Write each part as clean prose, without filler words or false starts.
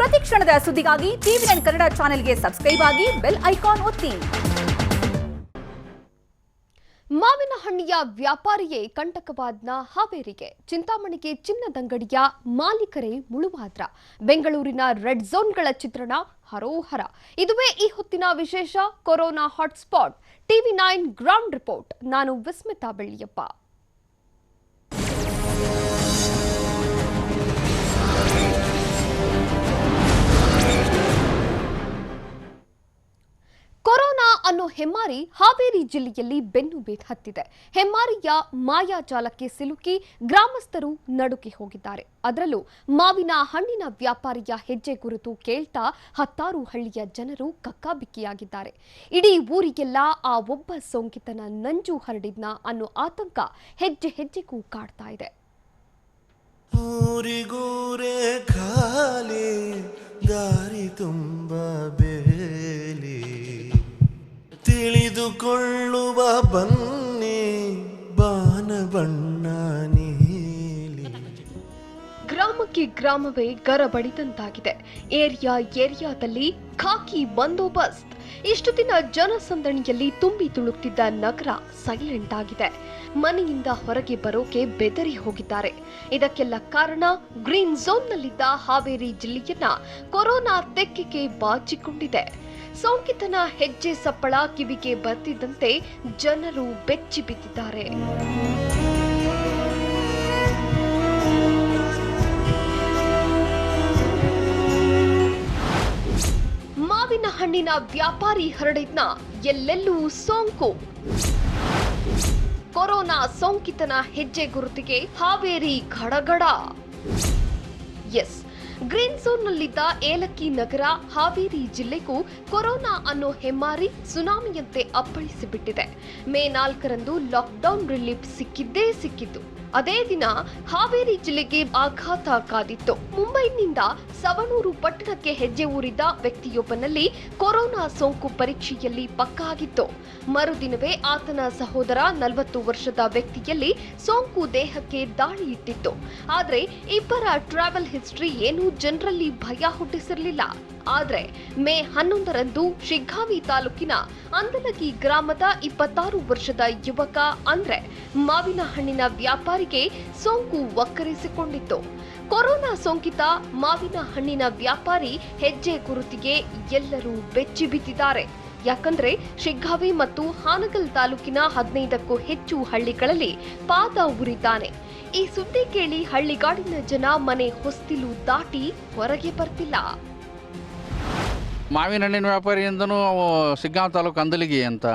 ಪ್ರತಿ ಕ್ಷಣದ ಸುದ್ದಿಗಾಗಿ ಟಿವಿ9 ಕನ್ನಡ ಚಾನೆಲ್ಗೆ ಸಬ್ಸ್ಕ್ರೈಬ್ ಆಗಿ ಬೆಲ್ ಐಕಾನ್ ಒತ್ತಿ. ಮಾವಿನ ಹಣ್ಣಿಯ ವ್ಯಾಪಾರಿಯೇ ಕಂಟಕವಾದ್ನ ಹಾವೇರಿಗೆ, ಚಿಂತಾಮಣಿಗೆ ಚಿನ್ನದಂಗಡಿಯ ಮಾಲೀಕರೇ ಮುಳುವಾದ್ರ. ಬೆಂಗಳೂರಿನ ರೆಡ್ ಝೋನ್ಗಳ ಚಿತ್ರಣ ಹರೋಹರ. ಇದುವೇ ಈ ಹೊತ್ತಿನ ವಿಶೇಷ corona hotspot. TV nine ground report. ನಾನು ವಿಸ್ಮಿತಾ ಬೆಳ್ಳಿಯಪ್ಪ. ಕೊರೋನಾ ಅನ್ನೋ ಹೆಮ್ಮಾರಿ ಹಾವೇರಿ ಜಿಲ್ಲೆಯಲ್ಲಿ ಬೆನ್ನು ಹತ್ತಿದೆ. ಹೆಮ್ಮಾರಿಯ ಮಾಯಾಜಾಲಕ್ಕೆ ಸಿಲುಕಿ ಗ್ರಾಮಸ್ಥರು ನಡುಕಿ ಹೋಗಿದ್ದಾರೆ. ಅದರಲ್ಲೂ ಮಾವಿನ ಹಣ್ಣಿನ ವ್ಯಾಪಾರಿಯ ಹೆಜ್ಜೆ ಗುರುತು ಕೇಳ್ತಾ ಹತ್ತಾರು ಹಳ್ಳಿಯ ಜನರು ಕಕ್ಕಾಬಿಕ್ಕಿಯಾಗಿದ್ದಾರೆ. ಇಡೀ ಊರಿಗೆಲ್ಲ ಆ ಒಬ್ಬ ಸೋಂಕಿತನ ನಂಜು ಹರಡಿದ್ನ ಅನ್ನೋ ಆತಂಕ ಹೆಜ್ಜೆ ಹೆಜ್ಜೆಗೂ ಕಾಡ್ತಾ ಇದೆ. ಊರಿಗೂರೇ ಖಾಲಿ, ದಾರಿ ತುಂಬ ಬೇಲಿ, ತಿಳಿದುಕೊಳ್ಳುವ ಬನ್ನಿ ಬಾನಬಣ್ಣ ನೀಲಿ. ಗ್ರಾಮಕ್ಕೆ ಗ್ರಾಮವೇ ಗರಬಡಿದಂತಾಗಿದೆ. ಏರಿಯಾದಲ್ಲಿ ಖಾಕಿ ಬಂದೋಬಸ್ತ್. ಇಷ್ಟು ದಿನ ಜನಸಂದಣಿಯಲ್ಲಿ ತುಂಬಿ ತುಳುಕ್ತಿದ್ದ ನಗರ ಸೈಲೆಂಟ್ ಆಗಿದೆ. ಮನೆಯಿಂದ ಹೊರಗೆ ಬರೋಕೆ ಬೆದರಿ ಹೋಗಿದ್ದಾರೆ. ಇದಕ್ಕೆಲ್ಲ ಕಾರಣ ಗ್ರೀನ್ ಝೋನ್ನಲ್ಲಿದ್ದ ಹಾವೇರಿ ಜಿಲ್ಲೆಯನ್ನ ಕೊರೋನಾ ತೆಕ್ಕೆಗೆ ಬಾಚಿಕೊಂಡಿದೆ. ಸೋಂಕಿತನ ಹೆಜ್ಜೆ ಸಪ್ಪಳ ಕಿವಿಗೆ ಬರ್ತಿದ್ದಂತೆ ಜನರು ಬೆಚ್ಚಿ ಬಿದ್ದಿದ್ದಾರೆ. ಮಾವಿನ ಹಣ್ಣಿನ ವ್ಯಾಪಾರಿ ಹರಡಿದ್ನ ಎಲ್ಲೆಲ್ಲೂ ಸೋಂಕು. ಕೊರೋನಾ ಸೋಂಕಿತನ ಹೆಜ್ಜೆ ಗುರುತಿಗೆ ಹಾವೇರಿ ಗಡಗಡ. ಎಸ್, ಗ್ರೀನ್ ಝೋನ್ನಲ್ಲಿದ್ದ ಏಲಕ್ಕಿ ನಗರ ಹಾವೇರಿ ಜಿಲ್ಲೆಗೂ ಕೊರೋನಾ ಅನ್ನೋ ಹೆಮ್ಮಾರಿ ಸುನಾಮಿಯಂತೆ ಅಪ್ಪಳಿಸಿಬಿಟ್ಟಿದೆ. ಮೇ 4ರಂದು ಲಾಕ್ಡೌನ್ ರಿಲೀಫ್ ಸಿಕ್ಕಿದ್ದು. ಅದೇ ದಿನ ಹಾವೇರಿ ಜಿಲ್ಲೆಗೆ ಆಘಾತ ಕಾದಿತ್ತು. ಮುಂಬೈನಿಂದ ಸವಣೂರು ಪಟ್ಟಣಕ್ಕೆ ಹೆಜ್ಜೆ ಊರಿದ್ದ ವ್ಯಕ್ತಿಯೊಬ್ಬನಲ್ಲಿ ಕೊರೋನಾ ಸೋಂಕು ಪರೀಕ್ಷೆಯಲ್ಲಿ ಪಕ್ಕಾ ಆಗಿತ್ತು. ಮರುದಿನವೇ ಆತನ ಸಹೋದರ 40 ವರ್ಷದ ವ್ಯಕ್ತಿಯಲ್ಲಿ ಸೋಂಕು ದೇಹಕ್ಕೆ ದಾಳಿ ಇಟ್ಟಿತ್ತು. ಆದರೆ ಇಬ್ಬರ ಟ್ರಾವೆಲ್ ಹಿಸ್ಟರಿ ಏನೂ ಜನರಲ್ಲಿ ಭಯ ಹುಟ್ಟಿಸಿರಲಿಲ್ಲ. ಆದರೆ ಮೇ 11ರಂದು ಶಿಗ್ಗಾವಿ ತಾಲೂಕಿನ ಅಂದಲಗಿ ಗ್ರಾಮದ 26 ವರ್ಷದ ಯುವಕ ಅಂದ್ರೆ ಮಾವಿನ ಹಣ್ಣಿನ ವ್ಯಾಪಾರಿಗೆ ಸೋಂಕು ಒಕ್ಕರಿಸಿಕೊಂಡಿತ್ತು. ಕೊರೋನಾ ಸೋಂಕಿತ ಮಾವಿನ ಹಣ್ಣಿನ ವ್ಯಾಪಾರಿ ಹೆಜ್ಜೆ ಗುರುತಿಗೆ ಎಲ್ಲರೂ ಬೆಚ್ಚಿ ಬಿದ್ದಿದ್ದಾರೆ. ಯಾಕಂದ್ರೆ ಶಿಗ್ಗಾವಿ ಮತ್ತು ಹಾನಗಲ್ ತಾಲೂಕಿನ 15ಕ್ಕೂ ಹೆಚ್ಚು ಹಳ್ಳಿಗಳಲ್ಲಿ ಪಾದ ಉರಿತಾನೆ. ಈ ಸುದ್ದಿ ಕೇಳಿ ಹಳ್ಳಿಗಾಡಿನ ಜನ ಮನೆ ಹೊಸ್ತಿಲು ದಾಟಿ ಹೊರಗೆ ಬರ್ತಿಲ್ಲ. ಮಾವಿನ ಹಣ್ಣಿನ ವ್ಯಾಪಾರಿಯಿಂದನೂ ಶಿಗ್ಗಾಂವ್ ತಾಲೂಕು ಅಂದಲಿಗಿ ಅಂತ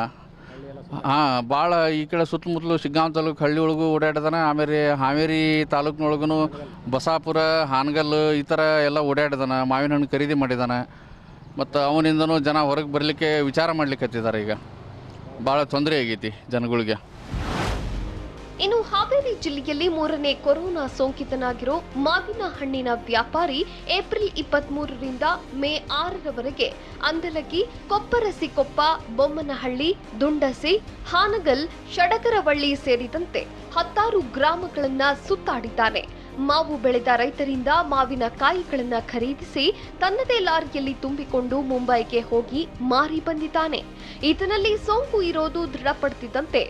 ಭಾಳ ಈ ಕಡೆ ಸುತ್ತಮುತ್ತಲು ಶಿಗ್ಗಾಂವ್ ತಾಲೂಕು ಹಳ್ಳಿ ಒಳಗೂ ಓಡಾಡಿದಾನೆ. ಆಮೇಲೆ ಹಾವೇರಿ ತಾಲೂಕಿನೊಳಗೂ ಬಸಾಪುರ, ಹಾನಗಲ್ ಈ ಥರ ಎಲ್ಲ ಓಡಾಡಿದಾನೆ. ಮಾವಿನ ಹಣ್ಣು ಖರೀದಿ ಮಾಡಿದ್ದಾನೆ. ಮತ್ತು ಅವನಿಂದನೂ ಜನ ಹೊರಗೆ ಬರಲಿಕ್ಕೆ ವಿಚಾರ ಮಾಡ್ಲಿಕ್ಕೆ ಹತ್ತಿದ್ದಾರೆ. ಈಗ ಭಾಳ ತೊಂದರೆ ಆಗೈತಿ ಜನಗಳಿಗೆ. ಇನ್ನು ಹಾವೇರಿ ಜಿಲ್ಲೆಯಲ್ಲಿ 3ನೇ ಕೊರೋನಾ ಸೋಂಕಿತನಾಗಿರೋ ಮಾವಿನ ಹಣ್ಣಿನ ವ್ಯಾಪಾರಿ ಏಪ್ರಿಲ್ 23ರಿಂದ ಮೇ 6ರವರೆಗೆ ಅಂದಲಗಿ, ಕೊಪ್ಪರಸಿಕೊಪ್ಪ, ಬೊಮ್ಮನಹಳ್ಳಿ, ದುಂಡಸಿ, ಹಾನಗಲ್, ಶಡಗರವಳ್ಳಿ ಸೇರಿದಂತೆ 10 ಗ್ರಾಮಗಳನ್ನ ಸುತ್ತಾಡಿದ್ದಾನೆ. ಮಾವು ಬೆಳೆದ ರೈತರಿಂದ ಮಾವಿನ ಕಾಯಿಗಳನ್ನ ಖರೀದಿಸಿ ತನ್ನದೇ ಲಾರಿಯಲ್ಲಿ ತುಂಬಿಕೊಂಡು ಮುಂಬೈಗೆ ಹೋಗಿ ಮಾರಿ ಬಂದಿದ್ದಾನೆ. ಈತನಲ್ಲಿ ಸೋಂಕು ಇರೋದು ದೃಢಪಡುತ್ತಿದ್ದಂತೆ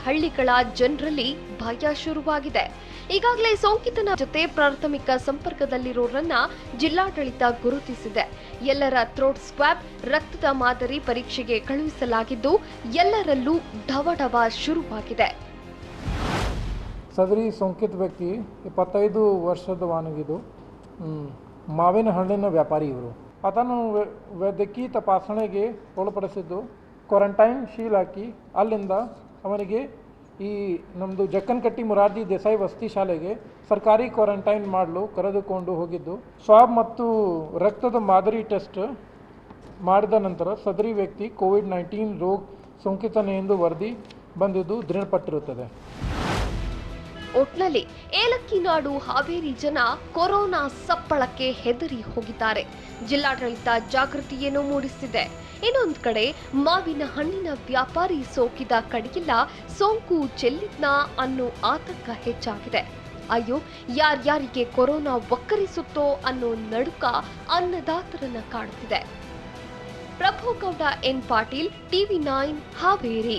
ಹಳ್ಳಿಗಳ ಜನರಲ್ಲಿ ಭಯ ಶುರುವಾಗಿದೆ. ಈಗಾಗಲೇ ಸೋಂಕಿತನ ಜೊತೆ ಪ್ರಾಥಮಿಕ ಸಂಪರ್ಕದಲ್ಲಿರೋರನ್ನ ಜಿಲ್ಲಾಡಳಿತ ಗುರುತಿಸಿದೆ. ಎಲ್ಲರ ಥ್ರೋಟ್ ಸ್ಕ್ವಾಬ್, ರಕ್ತದ ಮಾದರಿ ಪರೀಕ್ಷೆಗೆ ಕಳುಹಿಸಲಾಗಿದ್ದು ಎಲ್ಲರಲ್ಲೂ ಢವಢವ ಶುರುವಾಗಿದೆ. ಸದರಿ ಸೋಂಕಿತ ವ್ಯಕ್ತಿ 25 ವರ್ಷದವನಿಗಿದ್ದು ಮಾವಿನ ಹಣ್ಣಿನ ವ್ಯಾಪಾರಿ ಇವರು. ಆತನು ವೈದ್ಯಕೀಯ ತಪಾಸಣೆಗೆ ಒಳಪಡಿಸಿದ್ದು ಕ್ವಾರಂಟೈನ್ ಶೀಲ್ ಹಾಕಿ ಅಲ್ಲಿಂದ ಅವನಿಗೆ ಈ ನಮ್ಮದು ಜಕ್ಕನಕಟ್ಟಿ ಮುರಾರ್ಜಿ ದೇಸಾಯಿ ವಸತಿ ಶಾಲೆಗೆ ಸರ್ಕಾರಿ ಕ್ವಾರಂಟೈನ್ ಮಾಡಲು ಕರೆದುಕೊಂಡು ಹೋಗಿದ್ದು, ಸ್ವಾಬ್ ಮತ್ತು ರಕ್ತದ ಮಾದರಿ ಟೆಸ್ಟ್ ಮಾಡಿದ ನಂತರ ಸದರಿ ವ್ಯಕ್ತಿ ಕೋವಿಡ್-19 ರೋಗ ಸೋಂಕಿತನೇ ಎಂದು ವರದಿ ಬಂದಿದ್ದು ದೃಢಪಟ್ಟಿರುತ್ತದೆ. ಒಟ್ನಲ್ಲಿ ಏಲಕ್ಕಿ ನಾಡು ಹಾವೇರಿ ಜನ ಕೊರೋನಾ ಸಪ್ಪಳಕ್ಕೆ ಹೆದರಿ ಹೋಗಿದ್ದಾರೆ. ಜಿಲ್ಲಾಡಳಿತ ಜಾಗೃತಿಯನ್ನು ಮೂಡಿಸಿದೆ. ಇನ್ನೊಂದು ಕಡೆ ಮಾವಿನ ಹಣ್ಣಿನ ವ್ಯಾಪಾರಿ ಸೋಕಿದ ಕಡೆಯೆಲ್ಲ ಸೋಂಕು ಚೆಲ್ಲಿದ್ನಾ ಅನ್ನೋ ಆತಂಕ ಹೆಚ್ಚಾಗಿದೆ. ಅಯ್ಯೋ, ಯಾರ್ಯಾರಿಗೆ ಕೊರೋನಾ ಒಕ್ಕರಿಸುತ್ತೋ ಅನ್ನೋ ನಡುಕ ಅನ್ನದಾತರನ್ನ ಕಾಡುತ್ತಿದೆ. Prabhugouda N Patil, TV9 Haveri.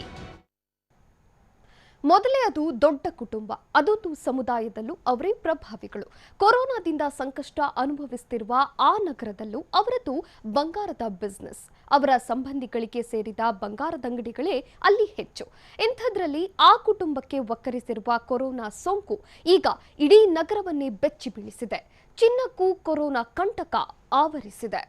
ಮೊದಲೇ ಅದು ದೊಡ್ಡ ಕುಟುಂಬ, ಅದೊಂದು ಸಮುದಾಯದಲ್ಲೂ ಅವರೇ ಪ್ರಭಾವಿಗಳು. ಕೊರೋನಾದಿಂದ ಸಂಕಷ್ಟ ಅನುಭವಿಸುತ್ತಿರುವ ಆ ನಗರದಲ್ಲೂ ಅವರದ್ದು ಬಂಗಾರದ ಬಿಸ್ನೆಸ್. ಅವರ ಸಂಬಂಧಿಗಳಿಗೆ ಸೇರಿದ ಬಂಗಾರದ ಅಂಗಡಿಗಳೇ ಅಲ್ಲಿ ಹೆಚ್ಚು. ಇಂಥದ್ರಲ್ಲಿ ಆ ಕುಟುಂಬಕ್ಕೆ ಒಕ್ಕರಿಸಿರುವ ಕೊರೋನಾ ಸೋಂಕು ಈಗ ಇಡೀ ನಗರವನ್ನೇ ಬೆಚ್ಚಿ ಬೀಳಿಸಿದೆ. ಚಿನ್ನಕ್ಕೂ ಕೊರೋನಾ ಕಂಟಕ ಆವರಿಸಿದೆ.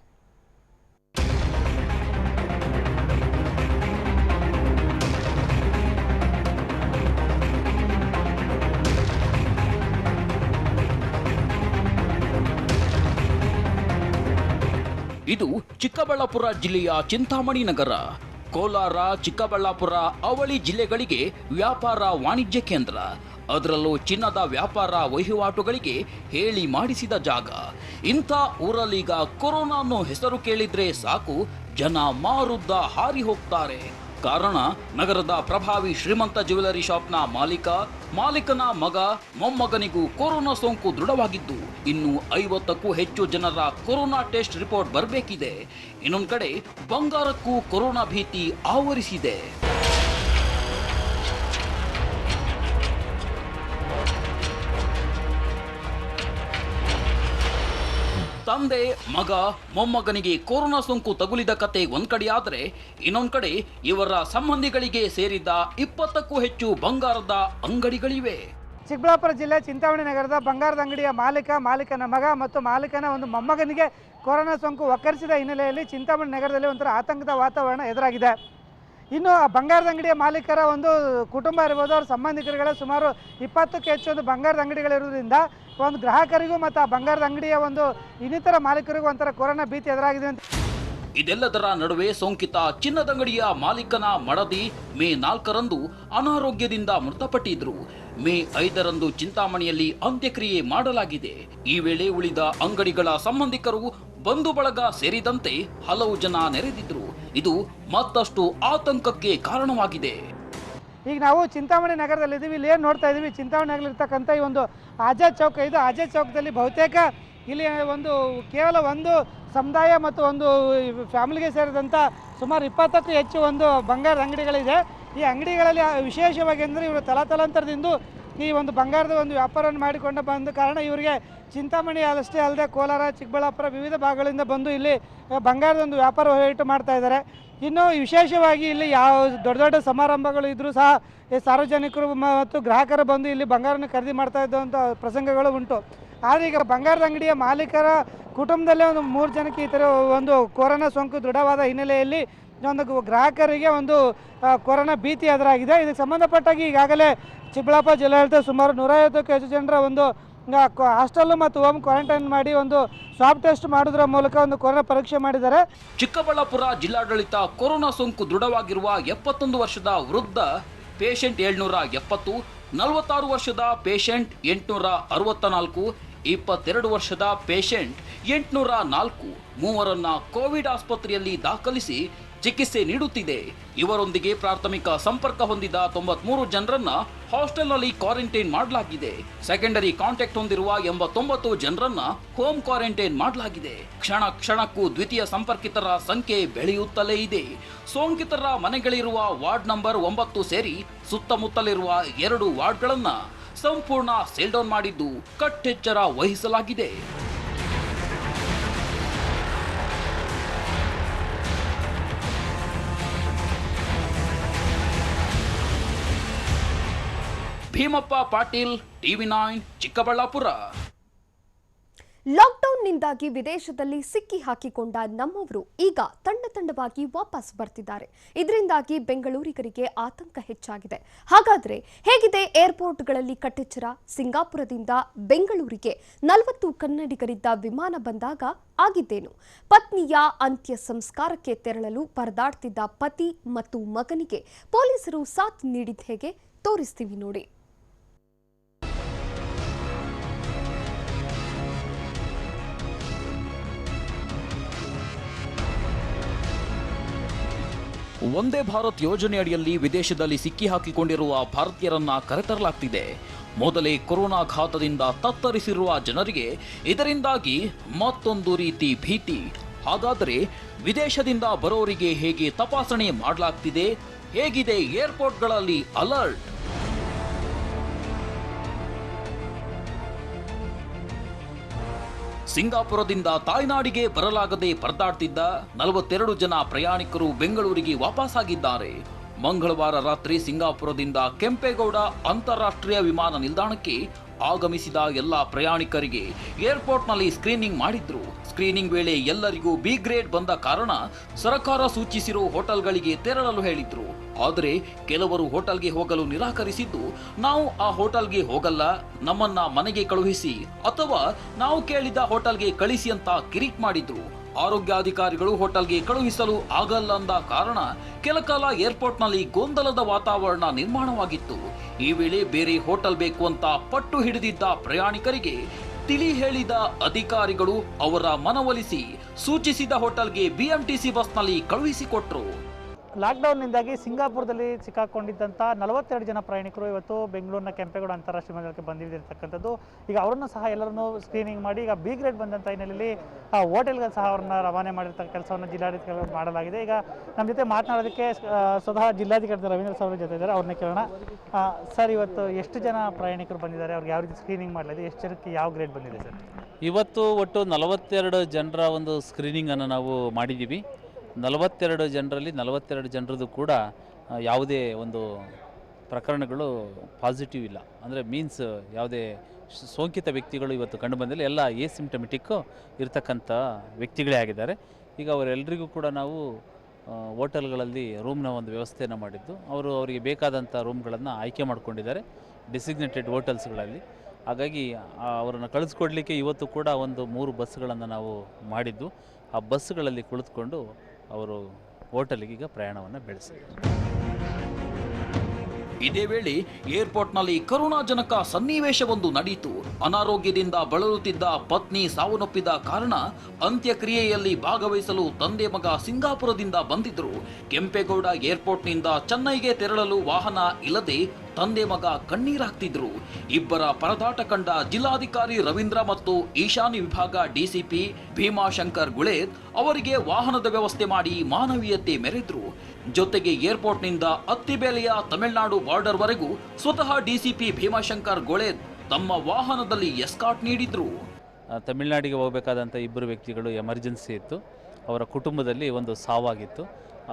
ಇದು ಚಿಕ್ಕಬಳ್ಳಾಪುರ ಜಿಲ್ಲೆಯ ಚಿಂತಾಮಣಿ ನಗರ. ಕೋಲಾರ, ಚಿಕ್ಕಬಳ್ಳಾಪುರ, ಅವಳಿ ಜಿಲ್ಲೆಗಳಿಗೆ ವ್ಯಾಪಾರ ವಾಣಿಜ್ಯ ಕೇಂದ್ರ. ಅದರಲ್ಲೂ ಚಿನ್ನದ ವ್ಯಾಪಾರ ವಹಿವಾಟುಗಳಿಗೆ ಹೇಳಿ ಮಾಡಿಸಿದ ಜಾಗ. ಇಂಥ ಊರಲ್ಲೀಗ ಕೊರೋನಾ ಅನ್ನೋ ಹೆಸರು ಕೇಳಿದ್ರೆ ಸಾಕು, ಜನ ಮಾರುದ್ದ ಹಾರಿ ಹೋಗ್ತಾರೆ. ಕಾರಣ, ನಗರದ ಪ್ರಭಾವಿ ಶ್ರೀಮಂತ ಜ್ಯುವೆಲರಿ ಶಾಪ್ನ ಮಾಲೀಕನ ಮಗ, ಮೊಮ್ಮಗನಿಗೂ ಕೊರೋನಾ ಸೋಂಕು ದೃಢವಾಗಿದ್ದು, ಇನ್ನು 50ಕ್ಕೂ ಹೆಚ್ಚು ಜನರ ಕೊರೋನಾ ಟೆಸ್ಟ್ ರಿಪೋರ್ಟ್ ಬರಬೇಕಿದೆ. ಇನ್ನೊಂದು ಕಡೆ ಬಂಗಾರಕ್ಕೂ ಕೊರೋನಾ ಭೀತಿ ಆವರಿಸಿದೆ. ತಂದೆ, ಮಗ, ಮೊಮ್ಮಗನಿಗೆ ಕೊರೋನಾ ಸೋಂಕು ತಗುಲಿದ ಕತೆ ಒಂದ್ ಕಡೆಯಾದ್ರೆ, ಇನ್ನೊಂದ್ ಕಡೆ ಇವರ ಸಂಬಂಧಿಗಳಿಗೆ ಸೇರಿದ 20ಕ್ಕೂ ಹೆಚ್ಚು ಬಂಗಾರದ ಅಂಗಡಿಗಳಿವೆ. ಚಿಕ್ಕಬಳ್ಳಾಪುರ ಜಿಲ್ಲೆ ಚಿಂತಾಮಣಿ ನಗರದ ಬಂಗಾರದ ಅಂಗಡಿಯ ಮಾಲೀಕನ ಮಗ ಮತ್ತು ಮಾಲೀಕನ ಒಂದು ಮೊಮ್ಮಗನಿಗೆ ಕೊರೋನಾ ಸೋಂಕು ಒಕ್ಕರಿಸಿದ ಹಿನ್ನೆಲೆಯಲ್ಲಿ ಚಿಂತಾಮಣಿ ನಗರದಲ್ಲಿ ಒಂಥರ ಆತಂಕದ ವಾತಾವರಣ ಎದುರಾಗಿದೆ. ಇನ್ನು ಆ ಬಂಗಾರದ ಅಂಗಡಿಯ ಮಾಲೀಕರ ಒಂದು ಕುಟುಂಬ ಇರ್ಬೋದು, ಅವ್ರ ಸಂಬಂಧಿಕರುಗಳ ಸುಮಾರು 20ಕ್ಕೂ ಹೆಚ್ಚು ಒಂದು ಬಂಗಾರದ ಅಂಗಡಿಗಳಿರೋದ್ರಿಂದ ಒಂದು ಗ್ರಾಹಕರಿಗೂ ಮತ್ತು ಆ ಬಂಗಾರದ ಅಂಗಡಿಯ ಒಂದು ಇನ್ನಿತರ ಮಾಲೀಕರಿಗೂ ಒಂಥರ ಕೊರೋನಾ ಭೀತಿ ಎದುರಾಗಿದೆ ಅಂತ. ಇದೆಲ್ಲದರ ನಡುವೆ ಸೋಂಕಿತ ಚಿನ್ನದಂಗಡಿಯ ಮಾಲೀಕನ ಮಡದಿ ಮೇ 4ರಂದು ಅನಾರೋಗ್ಯದಿಂದ ಮೃತಪಟ್ಟಿದ್ರು. ಮೇ 5ರಂದು ಚಿಂತಾಮಣಿಯಲ್ಲಿ ಅಂತ್ಯಕ್ರಿಯೆ ಮಾಡಲಾಗಿದೆ. ಈ ವೇಳೆ ಉಳಿದ ಅಂಗಡಿಗಳ ಸಂಬಂಧಿಕರು, ಬಂಧು ಬಳಗ ಸೇರಿದಂತೆ ಹಲವು ಜನ ನೆರೆದಿದ್ರು. ಇದು ಮತ್ತಷ್ಟು ಆತಂಕಕ್ಕೆ ಕಾರಣವಾಗಿದೆ. ಈಗ ನಾವು ಚಿಂತಾಮಣಿ ನಗರದಲ್ಲಿದ್ದೀವಿ. ಇಲ್ಲಿ ಏನು ನೋಡ್ತಾ ಇದ್ದೀವಿ, ಚಿಂತಾಮಣಿ ನಗರಲ್ಲಿರ್ತಕ್ಕಂಥ ಈ ಒಂದು ಆಜಾದ್ ಚೌಕ. ಇದು ಆಜಾದ್ ಚೌಕದಲ್ಲಿ ಬಹುತೇಕ ಇಲ್ಲಿ ಒಂದು ಕೇವಲ ಒಂದು ಸಮುದಾಯ ಮತ್ತು ಒಂದು ಫ್ಯಾಮಿಲಿಗೆ ಸೇರಿದಂಥ ಸುಮಾರು 20ಕ್ಕೂ ಹೆಚ್ಚು ಒಂದು ಬಂಗಾರದ ಅಂಗಡಿಗಳಿದೆ. ಈ ಅಂಗಡಿಗಳಲ್ಲಿ ವಿಶೇಷವಾಗಿ ಅಂದರೆ ಇವರು ತಲಾಂತರದಿಂದ ಈ ಒಂದು ಬಂಗಾರದ ಒಂದು ವ್ಯಾಪಾರವನ್ನು ಮಾಡಿಕೊಂಡು ಬಂದ ಕಾರಣ ಇವರಿಗೆ ಚಿಂತಾಮಣಿ ಅಷ್ಟೇ ಅಲ್ಲದೆ ಕೋಲಾರ, ಚಿಕ್ಕಬಳ್ಳಾಪುರ ವಿವಿಧ ಭಾಗಗಳಿಂದ ಬಂದು ಇಲ್ಲಿ ಬಂಗಾರದ ಒಂದು ವ್ಯಾಪಾರ ವಹಿವಾಟು ಮಾಡ್ತಾ ಇದ್ದಾರೆ. ಇನ್ನು ವಿಶೇಷವಾಗಿ ಇಲ್ಲಿ ಯಾವ ದೊಡ್ಡ ದೊಡ್ಡ ಸಮಾರಂಭಗಳು ಇದ್ದರೂ ಸಹ ಸಾರ್ವಜನಿಕರು ಮತ್ತು ಗ್ರಾಹಕರು ಬಂದು ಇಲ್ಲಿ ಬಂಗಾರನ ಖರೀದಿ ಮಾಡ್ತಾ ಇದ್ದಂಥ ಪ್ರಸಂಗಗಳು ಉಂಟು. ಆದರೆ ಈಗ ಬಂಗಾರದ ಅಂಗಡಿಯ ಮಾಲೀಕರ ಕುಟುಂಬದಲ್ಲೇ ಒಂದು 3 ಜನಕ್ಕೆ ಈ ಥರ ಒಂದು ಕೊರೋನಾ ಸೋಂಕು ದೃಢವಾದ ಹಿನ್ನೆಲೆಯಲ್ಲಿ ಒಂದು ಗ್ರಾಹಕರಿಗೆ ಒಂದು ಕೊರೋನಾ ಭೀತಿ ಎದುರಾಗಿದೆ. ಇದಕ್ಕೆ ಸಂಬಂಧಪಟ್ಟಾಗಿ ಈಗಾಗಲೇ ಚಿಕ್ಕಬಳ್ಳಾಪುರ ಜಿಲ್ಲಾಡಳಿತ ಸುಮಾರು 150ಕ್ಕೂ ಹೆಚ್ಚು ಜನರ ಒಂದು ಹಾಸ್ಟೆಲ್ ಮತ್ತು ಹೋಮ್ ಕ್ವಾರಂಟೈನ್ ಮಾಡಿ ಒಂದು ಸ್ವಾಬ್ ಟೆಸ್ಟ್ ಮಾಡೋದ್ರ ಮೂಲಕ ಒಂದು ಕೊರೋನಾ ಪರೀಕ್ಷೆ ಮಾಡಿದ್ದಾರೆ. ಚಿಕ್ಕಬಳ್ಳಾಪುರ ಜಿಲ್ಲಾಡಳಿತ ಕೊರೋನಾ ಸೋಂಕು ದೃಢವಾಗಿರುವ 71 ವರ್ಷದ ವೃದ್ಧ ಪೇಷಂಟ್ 770, 46 ವರ್ಷದ ಪೇಷಂಟ್ 864, 22 ವರ್ಷದ ಪೇಷಂಟ್ 804 ಮೂವರನ್ನ ಕೋವಿಡ್ ಆಸ್ಪತ್ರೆಯಲ್ಲಿ ದಾಖಲಿಸಿ ಚಿಕಿತ್ಸೆ ನೀಡುತ್ತಿದೆ. ಇವರೊಂದಿಗೆ ಪ್ರಾಥಮಿಕ ಸಂಪರ್ಕ ಹೊಂದಿದ 93 ಜನರನ್ನ ಹಾಸ್ಟೆಲ್ನಲ್ಲಿ ಕ್ವಾರಂಟೈನ್ ಮಾಡಲಾಗಿದೆ. ಸೆಕೆಂಡರಿ ಕಾಂಟ್ಯಾಕ್ಟ್ ಹೊಂದಿರುವ 89 ಜನರನ್ನ ಹೋಮ್ ಕ್ವಾರಂಟೈನ್ ಮಾಡಲಾಗಿದೆ. ಕ್ಷಣಕ್ಕೂ ದ್ವಿತೀಯ ಸಂಪರ್ಕಿತರ ಸಂಖ್ಯೆ ಬೆಳೆಯುತ್ತಲೇ ಇದೆ. ಸೋಂಕಿತರ ಮನೆಗಳಿರುವ ವಾರ್ಡ್ ನಂಬರ್ 9 ಸೇರಿ ಸುತ್ತಮುತ್ತಲಿರುವ 2 ವಾರ್ಡ್ಗಳನ್ನ ಸಂಪೂರ್ಣ ಸೀಲ್ ಡೌನ್ ಮಾಡಿದ್ದು ಕಟ್ಟೆಚ್ಚರ ವಹಿಸಲಾಗಿದೆ. ಭೀಮಪ್ಪ ಪಾಟೀಲ್, TV9 ಚಿಕ್ಕಬಳ್ಳಾಪುರ. ಲಾಕ್ಡೌನ್ನಿಂದಾಗಿ ವಿದೇಶದಲ್ಲಿ ಸಿಕ್ಕಿ ಹಾಕಿಕೊಂಡ ನಮ್ಮವರು ಈಗ ತಂಡವಾಗಿ ವಾಪಸ್ ಬರ್ತಿದ್ದಾರೆ. ಇದರಿಂದಾಗಿ ಬೆಂಗಳೂರಿಗರಿಗೆ ಆತಂಕ ಹೆಚ್ಚಾಗಿದೆ. ಹಾಗಾದ್ರೆ ಹೇಗಿದೆ ಏರ್ಪೋರ್ಟ್ಗಳಲ್ಲಿ ಕಟ್ಟೆಚ್ಚರ? ಸಿಂಗಾಪುರದಿಂದ ಬೆಂಗಳೂರಿಗೆ 40 ಕನ್ನಡಿಗರಿದ್ದ ವಿಮಾನ ಬಂದಾಗ ಆಗಿದ್ದೇನು? ಪತ್ನಿಯ ಅಂತ್ಯ ಸಂಸ್ಕಾರಕ್ಕೆ ತೆರಳಲು ಪರದಾಡ್ತಿದ್ದ ಪತಿ ಮತ್ತು ಮಗನಿಗೆ ಪೊಲೀಸರು ಸಾಥ್ ನೀಡಿದ ಹೇಗೆ ತೋರಿಸ್ತೀವಿ ನೋಡಿ. ವಂದೇ ಭಾರತ್ ಯೋಜನೆಯಡಿಯಲ್ಲಿ ವಿದೇಶದಲ್ಲಿ ಸಿಕ್ಕಿ ಹಾಕಿಕೊಂಡಿರುವ ಭಾರತೀಯರನ್ನ ಕರೆತರಲಾಗ್ತಿದೆ. ಮೊದಲೇ ಕೊರೋನಾ ಘಾತದಿಂದ ತತ್ತರಿಸಿರುವ ಜನರಿಗೆ ಇದರಿಂದಾಗಿ ಮತ್ತೊಂದು ರೀತಿ ಭೀತಿ. ಹಾಗಾದರೆ ವಿದೇಶದಿಂದ ಬರೋರಿಗೆ ಹೇಗೆ ತಪಾಸಣೆ ಮಾಡಲಾಗ್ತಿದೆ? ಹೇಗಿದೆ ಏರ್ಪೋರ್ಟ್ಗಳಲ್ಲಿ ಅಲರ್ಟ್? ಸಿಂಗಾಪುರದಿಂದ ತಾಯ್ನಾಡಿಗೆ ಬರಲಾಗದೆ ಪರದಾಡ್ತಿದ್ದ 42 ಜನ ಪ್ರಯಾಣಿಕರು ಬೆಂಗಳೂರಿಗೆ ವಾಪಸ್ಸಾಗಿದ್ದಾರೆ. ಮಂಗಳವಾರ ರಾತ್ರಿ ಸಿಂಗಾಪುರದಿಂದ ಕೆಂಪೇಗೌಡ ಅಂತಾರಾಷ್ಟ್ರೀಯ ವಿಮಾನ ನಿಲ್ದಾಣಕ್ಕೆ ಆಗಮಿಸಿದ ಎಲ್ಲ ಪ್ರಯಾಣಿಕರಿಗೆ ಏರ್ಪೋರ್ಟ್ನಲ್ಲಿ ಸ್ಕ್ರೀನಿಂಗ್ ಮಾಡಿದ್ರು. ಸ್ಕ್ರೀನಿಂಗ್ ವೇಳೆ ಎಲ್ಲರಿಗೂ ಬಿ ಗ್ರೇಡ್ ಬಂದ ಕಾರಣ ಸರ್ಕಾರ ಸೂಚಿಸಿರೋ ಹೋಟೆಲ್ಗಳಿಗೆ ತೆರಳಲು ಹೇಳಿದ್ರು. ಆದರೆ ಕೆಲವರು ಹೋಟೆಲ್ಗೆ ಹೋಗಲು ನಿರಾಕರಿಸಿದ್ದು, ನಾವು ಆ ಹೋಟೆಲ್ಗೆ ಹೋಗಲ್ಲ, ನಮ್ಮನ್ನ ಮನೆಗೆ ಕಳುಹಿಸಿ ಅಥವಾ ನಾವು ಕೇಳಿದ ಹೋಟೆಲ್ಗೆ ಕಳಿಸಿ ಅಂತ ಕಿರಿಕ್ ಮಾಡಿದ್ರು. ಆರೋಗ್ಯಾಧಿಕಾರಿಗಳು ಹೋಟೆಲ್ಗೆ ಕಳುಹಿಸಲು ಆಗಲ್ಲ ಅಂದ ಕಾರಣ ಕೆಲಕಾಲ ಏರ್ಪೋರ್ಟ್ನಲ್ಲಿ ಗೊಂದಲದ ವಾತಾವರಣ ನಿರ್ಮಾಣವಾಗಿತ್ತು. ಈ ವೇಳೆ ಬೇರೆ ಹೋಟೆಲ್ ಬೇಕು ಅಂತ ಪಟ್ಟು ಹಿಡಿದಿದ್ದ ಪ್ರಯಾಣಿಕರಿಗೆ ತಿಳಿ ಹೇಳಿದ ಅಧಿಕಾರಿಗಳು ಅವರ ಮನವೊಲಿಸಿ ಸೂಚಿಸಿದ ಹೋಟೆಲ್ಗೆ ಬಿಎಂಟಿಸಿ ಬಸ್ನಲ್ಲಿ ಕಳುಹಿಸಿಕೊಟ್ರು. ಲಾಕ್ಡೌನ್ನಿಂದಾಗಿ ಸಿಂಗಾಪುರದಲ್ಲಿ ಸಿಕ್ಕಾಕೊಂಡಿದ್ದಂಥ 42 ಜನ ಪ್ರಯಾಣಿಕರು ಇವತ್ತು ಬೆಂಗಳೂರಿನ ಕೆಂಪೇಗೌಡ ಅಂತಾರಾಷ್ಟ್ರೀಯ ವಿಮಾನಕ್ಕೆ ಬಂದಿರತಕ್ಕಂಥದ್ದು. ಈಗ ಅವರನ್ನು ಸಹ ಎಲ್ಲರನ್ನೂ ಸ್ಕ್ರೀನಿಂಗ್ ಮಾಡಿ ಈಗ ಬಿ ಗ್ರೇಡ್ ಬಂದಂಥ ಹಿನ್ನೆಲೆಯಲ್ಲಿ ಹೋಟೆಲ್ಗಳು ಸಹ ಅವ್ರನ್ನ ರವಾನೆ ಮಾಡಿರ್ತಕ್ಕ ಕೆಲಸವನ್ನು ಜಿಲ್ಲಾಡಳಿತಗಳು ಮಾಡಲಾಗಿದೆ. ಈಗ ನಮ್ಮ ಜೊತೆ ಮಾತನಾಡೋದಕ್ಕೆ ಸ್ವತಃ ಜಿಲ್ಲಾಧಿಕಾರಿ ರವೀಂದ್ರ ಸರ್ ಜೊತೆ ಇದ್ದಾರೆ, ಅವ್ರನ್ನ ಕೇಳೋಣ. ಸರ್, ಇವತ್ತು ಎಷ್ಟು ಜನ ಪ್ರಯಾಣಿಕರು ಬಂದಿದ್ದಾರೆ? ಅವ್ರಿಗೆ ಯಾವ ರೀತಿ ಸ್ಕ್ರೀನಿಂಗ್ ಮಾಡಲಾಗಿದೆ? ಎಷ್ಟು ಜನಕ್ಕೆ ಯಾವ ಗ್ರೇಡ್ ಬಂದಿದೆ ಸರ್? ಇವತ್ತು ಒಟ್ಟು 42 ಜನರ ಒಂದು ಸ್ಕ್ರೀನಿಂಗನ್ನು ನಾವು ಮಾಡಿದ್ದೀವಿ. 42 ಜನರಲ್ಲಿ 42 ಜನರದ್ದು ಕೂಡ ಯಾವುದೇ ಒಂದು ಪ್ರಕರಣಗಳು ಪಾಸಿಟಿವ್ ಇಲ್ಲ. ಅಂದರೆ ಮೀನ್ಸ್ ಯಾವುದೇ ಸೋಂಕಿತ ವ್ಯಕ್ತಿಗಳು ಇವತ್ತು ಕಂಡು ಬಂದಿಲ್ಲ. ಎಲ್ಲ ಸಿಂಪ್ಟಮೆಟಿಕ್ಕು ಇರ್ತಕ್ಕಂಥ ವ್ಯಕ್ತಿಗಳೇ ಆಗಿದ್ದಾರೆ. ಈಗ ಅವರೆಲ್ಲರಿಗೂ ಕೂಡ ನಾವು ಹೋಟೆಲ್ಗಳಲ್ಲಿ ರೂಮ್ನ ಒಂದು ವ್ಯವಸ್ಥೆಯನ್ನು ಮಾಡಿದ್ದು, ಅವರಿಗೆ ಬೇಕಾದಂಥ ರೂಮ್ಗಳನ್ನು ಆಯ್ಕೆ ಮಾಡಿಕೊಂಡಿದ್ದಾರೆ ಡೆಸಿಗ್ನೇಟೆಡ್ ಹೋಟೆಲ್ಸ್ಗಳಲ್ಲಿ. ಹಾಗಾಗಿ ಅವರನ್ನು ಕಳಿಸ್ಕೊಡ್ಲಿಕ್ಕೆ ಇವತ್ತು ಕೂಡ ಒಂದು 3 ಬಸ್ಗಳನ್ನು ನಾವು ಮಾಡಿದ್ದು. ಆ ಬಸ್ಗಳಲ್ಲಿ ಕುಳಿತುಕೊಂಡು ಅವರು ಹೋಟೆಲ್ಗೆ ಈಗ ಪ್ರಯಾಣವನ್ನು ಬೆಳೆಸಿದ್ದಾರೆ. ಇದೇ ವೇಳೆ ಏರ್ಪೋರ್ಟ್ನಲ್ಲಿ ಕರುಣಾಜನಕ ಸನ್ನಿವೇಶವೊಂದು ನಡೆಯಿತು. ಅನಾರೋಗ್ಯದಿಂದ ಬಳಲುತ್ತಿದ್ದ ಪತ್ನಿ ಸಾವನ್ನಪ್ಪಿದ ಕಾರಣ ಅಂತ್ಯಕ್ರಿಯೆಯಲ್ಲಿ ಭಾಗವಹಿಸಲು ತಂದೆ ಮಗ ಸಿಂಗಾಪುರದಿಂದ ಬಂದಿದ್ದರು. ಕೆಂಪೇಗೌಡ ಏರ್ಪೋರ್ಟ್ನಿಂದ ಚೆನ್ನೈಗೆ ತೆರಳಲು ವಾಹನ ಇಲ್ಲದೆ ತಂದೆ ಮಗ ಕಣ್ಣೀರಾಗ್ತಿದ್ರು. ಇಬ್ಬರ ಪರದಾಟ ಕಂಡ ಜಿಲ್ಲಾಧಿಕಾರಿ ರವೀಂದ್ರ ಮತ್ತು ಈಶಾನ್ಯ ವಿಭಾಗ ಡಿಸಿಪಿ ಭೀಮಾಶಂಕರ್ ಗುಳೇದ್ ಅವರಿಗೆ ವಾಹನದ ವ್ಯವಸ್ಥೆ ಮಾಡಿ ಮಾನವೀಯತೆ ಮೆರೆದ್ರು. ಜೊತೆಗೆ ಏರ್ಪೋರ್ಟ್ನಿಂದ ಅತ್ತಿಬೇಲೆಯ ತಮಿಳುನಾಡು ಬಾರ್ಡರ್ ವರೆಗೂ ಸ್ವತಃ ಡಿಸಿಪಿ ಭೀಮಾಶಂಕರ್ ಗುಳೇದ್ ತಮ್ಮ ವಾಹನದಲ್ಲಿ ಎಸ್ಕಾರ್ಟ್ ನೀಡಿದ್ರು. ತಮಿಳುನಾಡಿಗೆ ಹೋಗಬೇಕಾದಂಥ 2 ವ್ಯಕ್ತಿಗಳು ಎಮರ್ಜೆನ್ಸಿ ಇತ್ತು. ಅವರ ಕುಟುಂಬದಲ್ಲಿ ಒಂದು ಸಾವಾಗಿತ್ತು.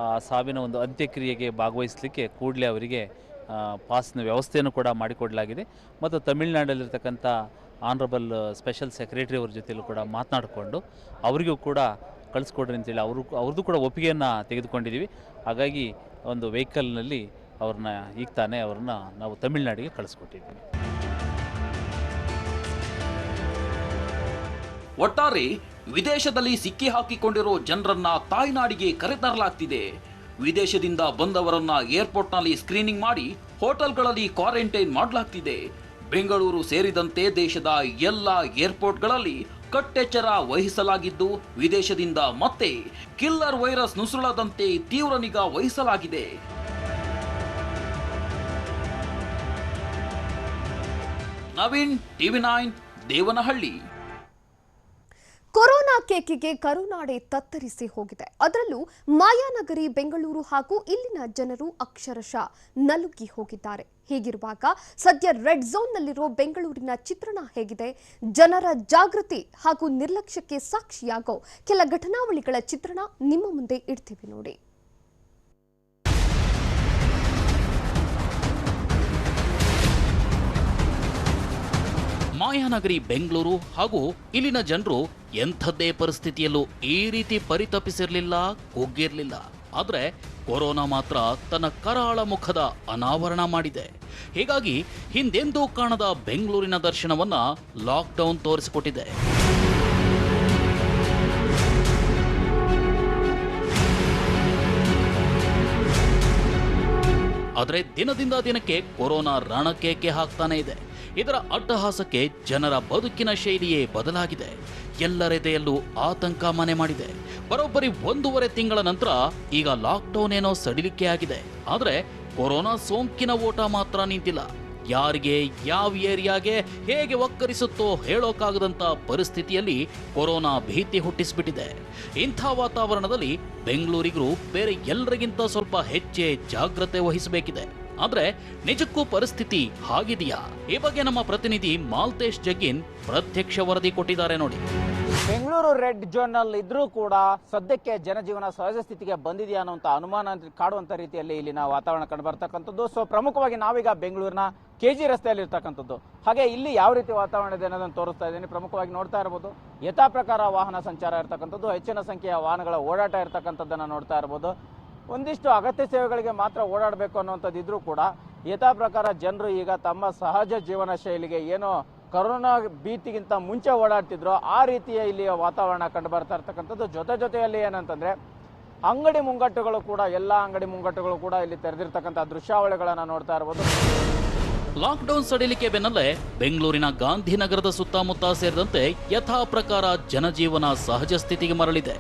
ಆ ಸಾವಿನ ಒಂದು ಅಂತ್ಯಕ್ರಿಯೆಗೆ ಭಾಗವಹಿಸಲಿಕ್ಕೆ ಕೂಡಲೇ ಅವರಿಗೆ ಪಾಸ್ನ ವ್ಯವಸ್ಥೆಯನ್ನು ಕೂಡ ಮಾಡಿಕೊಡಲಾಗಿದೆ. ಮತ್ತು ತಮಿಳುನಾಡಲ್ಲಿರ್ತಕ್ಕಂಥ ಆನರಬಲ್ ಸ್ಪೆಷಲ್ ಸೆಕ್ರೆಟರಿ ಅವ್ರ ಜೊತೆಯಲ್ಲೂ ಕೂಡ ಮಾತನಾಡಿಕೊಂಡು ಅವರಿಗೂ ಕೂಡ ಕಳಿಸ್ಕೊಡ್ರಿ ಅಂತೇಳಿ ಅವ್ರದ್ದು ಕೂಡ ಒಪ್ಪಿಗೆಯನ್ನು ತೆಗೆದುಕೊಂಡಿದ್ದೀವಿ. ಹಾಗಾಗಿ ಒಂದು ವೆಹಿಕಲ್ನಲ್ಲಿ ಅವ್ರನ್ನ ಈಗ ತಾನೇ ಅವ್ರನ್ನ ನಾವು ತಮಿಳುನಾಡಿಗೆ ಕಳಿಸ್ಕೊಟ್ಟಿದ್ದೀವಿ. ಒಟ್ಟಾರೆ ವಿದೇಶದಲ್ಲಿ ಸಿಕ್ಕಿ ಹಾಕಿಕೊಂಡಿರೋ ಜನರನ್ನ ತಾಯ್ನಾಡಿಗೆ ಕರೆತರಲಾಗ್ತಿದೆ. ವಿದೇಶದಿಂದ ಬಂದವರನ್ನ ಏರ್ಪೋರ್ಟ್ನಲ್ಲಿ ಸ್ಕ್ರೀನಿಂಗ್ ಮಾಡಿ ಹೋಟೆಲ್ಗಳಲ್ಲಿ ಕ್ವಾರಂಟೈನ್ ಮಾಡಲಾಗ್ತಿದೆ. ಬೆಂಗಳೂರು ಸೇರಿದಂತೆ ದೇಶದ ಎಲ್ಲ ಏರ್ಪೋರ್ಟ್ಗಳಲ್ಲಿ ಕಟ್ಟೆಚ್ಚರ ವಹಿಸಲಾಗಿದ್ದು, ವಿದೇಶದಿಂದ ಮತ್ತೆ ಕಿಲ್ಲರ್ ವೈರಸ್ ನುಸುಳದಂತೆ ತೀವ್ರ ನಿಗಾ ವಹಿಸಲಾಗಿದೆ. ನವೀನ್, TV9, ದೇವನಹಳ್ಳಿ. ಕೊರೋನಾ ಕೇಕಿಗೆ ಕರುನಾಡೆ ತತ್ತರಿಸಿ ಹೋಗಿದೆ. ಅದರಲ್ಲೂ ಮಾಯಾನಗರಿ ಬೆಂಗಳೂರು ಹಾಗೂ ಇಲ್ಲಿನ ಜನರು ಅಕ್ಷರಶಃ ನಲುಗಿ ಹೋಗಿದ್ದಾರೆ. ಹೀಗಿರುವಾಗ ಸದ್ಯ ರೆಡ್ ಝೋನ್ನಲ್ಲಿರೋ ಬೆಂಗಳೂರಿನ ಚಿತ್ರಣ ಹೇಗಿದೆ? ಜನರ ಜಾಗೃತಿ ಹಾಗೂ ನಿರ್ಲಕ್ಷ್ಯಕ್ಕೆ ಸಾಕ್ಷಿಯಾಗೋ ಕೆಲ ಘಟನಾವಳಿಗಳ ಚಿತ್ರಣ ನಿಮ್ಮ ಮುಂದೆ ಇಡ್ತೀವಿ ನೋಡಿ. ಮಾಯಾನಗರಿ ಬೆಂಗಳೂರು ಹಾಗೂ ಇಲ್ಲಿನ ಜನರು ಎಂಥದ್ದೇ ಪರಿಸ್ಥಿತಿಯಲ್ಲೂ ಈ ರೀತಿ ಪರಿತಪಿಸಿರಲಿಲ್ಲ, ಕುಗ್ಗಿರಲಿಲ್ಲ. ಆದರೆ ಕೊರೋನಾ ಮಾತ್ರ ತನ್ನ ಕರಾಳ ಮುಖದ ಅನಾವರಣ ಮಾಡಿದೆ. ಹೀಗಾಗಿ ಹಿಂದೆಂದೂ ಕಾಣದ ಬೆಂಗಳೂರಿನ ದರ್ಶನವನ್ನ ಲಾಕ್ಡೌನ್ ತೋರಿಸಿಕೊಟ್ಟಿದೆ. ಆದರೆ ದಿನದಿಂದ ದಿನಕ್ಕೆ ಕೊರೋನಾ ರಣಕೇಕೆ ಹಾಕ್ತಾನೆ ಇದೆ. ಇದರ ಅಟ್ಟಹಾಸಕ್ಕೆ ಜನರ ಬದುಕಿನ ಶೈಲಿಯೇ ಬದಲಾಗಿದೆ. ಎಲ್ಲರೆದೆಯಲ್ಲೂ ಆತಂಕ ಮನೆ ಮಾಡಿದೆ. ಬರೋಬ್ಬರಿ 1.5 ತಿಂಗಳ ನಂತರ ಈಗ ಲಾಕ್ಡೌನ್ ಏನೋ ಸಡಿಲಿಕೆ ಆಗಿದೆ. ಆದರೆ ಕೊರೋನಾ ಸೋಂಕಿನ ಓಟ ಮಾತ್ರ ನಿಂತಿಲ್ಲ. ಯಾರಿಗೆ ಯಾವ ಏರಿಯಾಗೆ ಹೇಗೆ ಒಕ್ಕರಿಸುತ್ತೋ ಹೇಳೋಕ್ಕಾಗದಂತ ಪರಿಸ್ಥಿತಿಯಲ್ಲಿ ಕೊರೋನಾ ಭೀತಿ ಹುಟ್ಟಿಸ್ಬಿಟ್ಟಿದೆ. ಇಂಥ ವಾತಾವರಣದಲ್ಲಿ ಬೆಂಗಳೂರಿಗರು ಬೇರೆ ಎಲ್ಲರಿಗಿಂತ ಸ್ವಲ್ಪ ಹೆಚ್ಚೇ ಜಾಗ್ರತೆ ವಹಿಸಬೇಕಿದೆ. ಆದ್ರೆ ನಿಜಕ್ಕೂ ಪರಿಸ್ಥಿತಿ ಹಾಗಿದೆಯಾ? ಈ ಬಗ್ಗೆ ನಮ್ಮ ಪ್ರತಿನಿಧಿ ಮಾಲ್ತೇಶ್ ಜಗ್ಗಿನ್ ಪ್ರತ್ಯಕ್ಷ ವರದಿ ಕೊಟ್ಟಿದ್ದಾರೆ ನೋಡಿ. ಬೆಂಗಳೂರು ರೆಡ್ ಝೋನ್ನಲ್ಲಿ ಇದ್ರೂ ಕೂಡ ಸದ್ಯಕ್ಕೆ ಜನಜೀವನ ಸಹಜ ಸ್ಥಿತಿಗೆ ಬಂದಿದೆಯಾ ಅನ್ನೋಂಥ ಅನುಮಾನ ಕಾಡುವಂಥ ರೀತಿಯಲ್ಲಿ ಇಲ್ಲಿನ ವಾತಾವರಣ ಕಂಡುಬರ್ತಕ್ಕಂಥದ್ದು. ಸೊ ಪ್ರಮುಖವಾಗಿ ನಾವೀಗ ಬೆಂಗಳೂರಿನ KG ರಸ್ತೆಯಲ್ಲಿ ಇರ್ತಕ್ಕಂಥದ್ದು. ಹಾಗೆ ಇಲ್ಲಿ ಯಾವ ರೀತಿ ವಾತಾವರಣ ಇದೆ ಅನ್ನೋದನ್ನು ತೋರಿಸ್ತಾ ಇದ್ದೀನಿ. ಪ್ರಮುಖವಾಗಿ ನೋಡ್ತಾ ಇರ್ಬೋದು, ಯಥಾ ಪ್ರಕಾರ ವಾಹನ ಸಂಚಾರ ಇರ್ತಕ್ಕಂಥದ್ದು, ಹೆಚ್ಚಿನ ಸಂಖ್ಯೆಯ ವಾಹನಗಳ ಓಡಾಟ ಇರ್ತಕ್ಕಂಥದ್ದನ್ನು ನೋಡ್ತಾ ಇರ್ಬೋದು. ಒಂದಿಷ್ಟು ಅಗತ್ಯ ಸೇವೆಗಳಿಗೆ ಮಾತ್ರ ಓಡಾಡಬೇಕು ಅನ್ನುವಂಥದ್ದು ಇದ್ರೂ ಕೂಡ ಯಥಾ ಪ್ರಕಾರ ಜನರು ಈಗ ತಮ್ಮ ಸಹಜ ಜೀವನ ಶೈಲಿಗೆ ಏನೋ ಕೊರೋನಾ ಭೀತಿಗಿಂತ ಮುಂಚೆ ಓಡಾಡ್ತಿದ್ರು ಆ ರೀತಿಯ ಇಲ್ಲಿಯ ವಾತಾವರಣ ಕಂಡು ಬರ್ತಾ ಇರ್ತಕ್ಕಂಥದ್ದು. ಜೊತೆಯಲ್ಲಿ ಏನಂತಂದ್ರೆ ಅಂಗಡಿ ಮುಂಗಟ್ಟುಗಳು ಕೂಡ ಎಲ್ಲ ಅಂಗಡಿ ಮುಂಗಟ್ಟುಗಳು ಕೂಡ ಇಲ್ಲಿ ತೆರೆದಿರ್ತಕ್ಕಂಥ ದೃಶ್ಯಾವಳಿಗಳನ್ನು ನೋಡ್ತಾ ಇರ್ಬೋದು. ಲಾಕ್ಡೌನ್ ಸಡಿಲಿಕೆ ಬೆನ್ನಲ್ಲೇ ಬೆಂಗಳೂರಿನ ಗಾಂಧಿನಗರದ ಸುತ್ತಮುತ್ತ ಸೇರಿದಂತೆ ಯಥಾ ಪ್ರಕಾರ ಜನಜೀವನ ಸಹಜ ಸ್ಥಿತಿಗೆ ಮರಳಿದೆ.